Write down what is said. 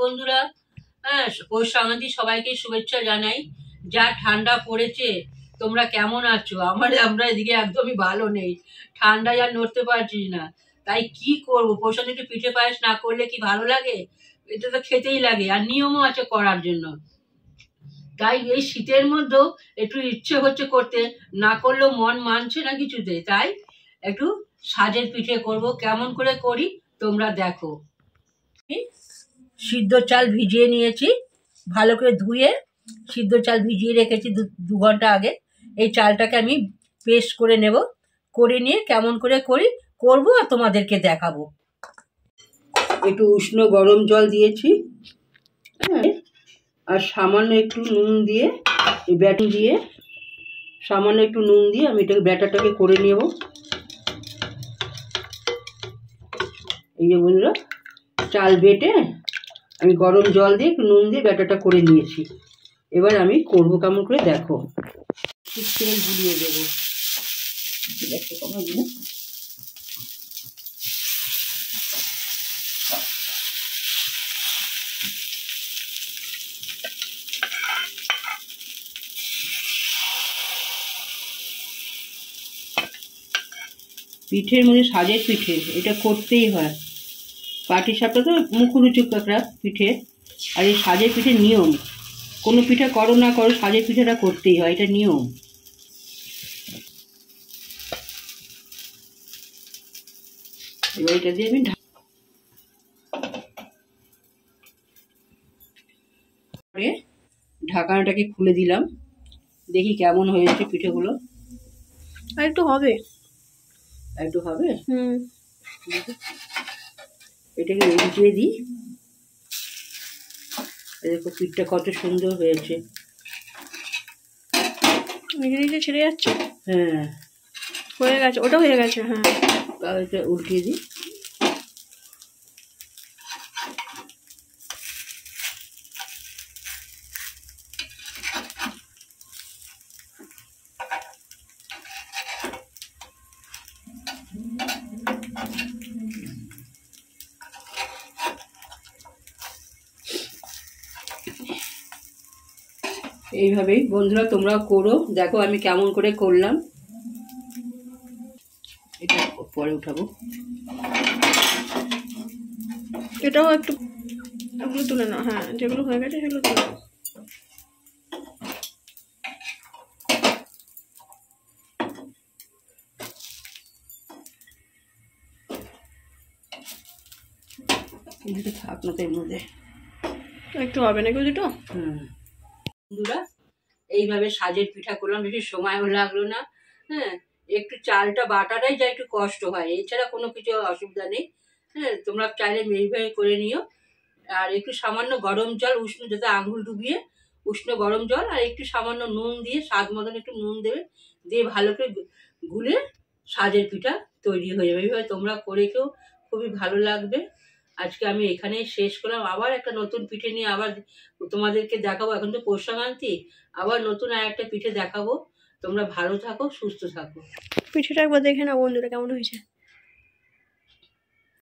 বন্ধুরা, হ্যাঁ, পৌষ সংক্রান্তি সবাইকে শুভেচ্ছা জানাই। যা ঠান্ডা পড়েছে, তোমরা কেমন আছো? আমরা এদিকে একদমই ভালো নেই, ঠান্ডায় আর নড়তে পারছি না। তাই কি করবো, পৌষ সংক্রান্তি পিঠে পায়েস না করলে কি ভালো লাগে? এটা তো খেতেই লাগে, আর নিয়মও আছে করার জন্য। তাই এই শীতের মধ্যেও একটু ইচ্ছে হচ্ছে করতে, না করলেও মন মানছে না কিছুতে। তাই একটু সাজের পিঠে করব। কেমন করে করি তোমরা দেখো। সিদ্ধ চাল ভিজিয়ে নিয়েছি, ভালো করে ধুয়ে সিদ্ধ চাল ভিজিয়ে রেখেছি 2 ঘন্টা আগে। এই চালটাকে আমি পেস্ট করে নেব, করে নিয়ে কেমন করে করবো আর তোমাদেরকে দেখাবো। একটু উষ্ণ গরম জল দিয়েছি, হ্যাঁ, আর সামান্য একটু নুন দিয়ে, এই ব্যাটার দিয়ে সামান্য একটু নুন দিয়ে আমি এটাকে ব্যাটারটাকে করে নেব। এই যে বন্ধুরা, চাল বেটে আমি গরম জল দিয়ে একটু নুন দিয়ে ব্যাটারটা করে নিয়েছি। এবার আমি করবো কেমন করে দেখো। তেল বুলিয়ে দেবো, পিঠের মধ্যে সাজের পিঠে এটা করতেই হয়। পাটিসাপটা তো মুখরোচক একটা পিঠে, আর এই সাজের পিঠের নিয়ম, কোনো পিঠা করো না করো সাজের পিঠাটা করতেই হয়, এটা নিয়ম। এবার এটা দিয়ে আমি ঢাকনাটাকে খুলে দিলাম, দেখি কেমন হয়েছে পিঠেগুলো। আর একটু হবে, একটু হবে। এটাকে উল্টিয়ে দিই। দেখো পিঠটা কত সুন্দর হয়েছে, ছেড়ে যাচ্ছে। হ্যাঁ, হয়ে গেছে, ওটা হয়ে গেছে। হ্যাঁ, এটা উল্টিয়ে দিই। এইভাবেই বন্ধুরা তোমরা করো, দেখো আমি কেমন করে করলাম। এটা পরে উঠাবো, এটাও একটু এগুলো তুলে নাও। হ্যাঁ, যেগুলো হয়ে গেছে সেগুলো তুলে নাও। থাক না, এর মধ্যে একটু হবে নাকি দুটো। বন্ধুরা, এইভাবে সাজের পিঠা করলাম, বেশি সময়ও লাগলো না। হ্যাঁ, একটু চালটা বাটাটাই যা একটু কষ্ট হয়, এছাড়া কোনো কিছু অসুবিধা নেই। হ্যাঁ, তোমরা চাইলে এইভাবে করে নিও। আর একটু সামান্য গরম জল, উষ্ণ, যাতে আঙুল ডুবিয়ে উষ্ণ গরম জল, আর একটু সামান্য নুন দিয়ে, স্বাদ মতন একটু নুন দেবে, দিয়ে ভালো করে গুলে সাজের পিঠা তৈরি হয়ে যাবে। এইভাবে তোমরা করে কেউ, খুবই ভালো লাগবে। আজকে আমি এখানেই শেষ করলাম, আবার একটা নতুন পিঠে নিয়ে আবার তোমাদেরকে দেখাবো। এখন তো পৌষ সংক্রান্তি, আবার নতুন আর একটা পিঠে দেখাবো। তোমরা ভালো থাকো, সুস্থ থাকো। পিঠেটা একবার দেখে নাও বন্ধুরা কেমন হয়েছে।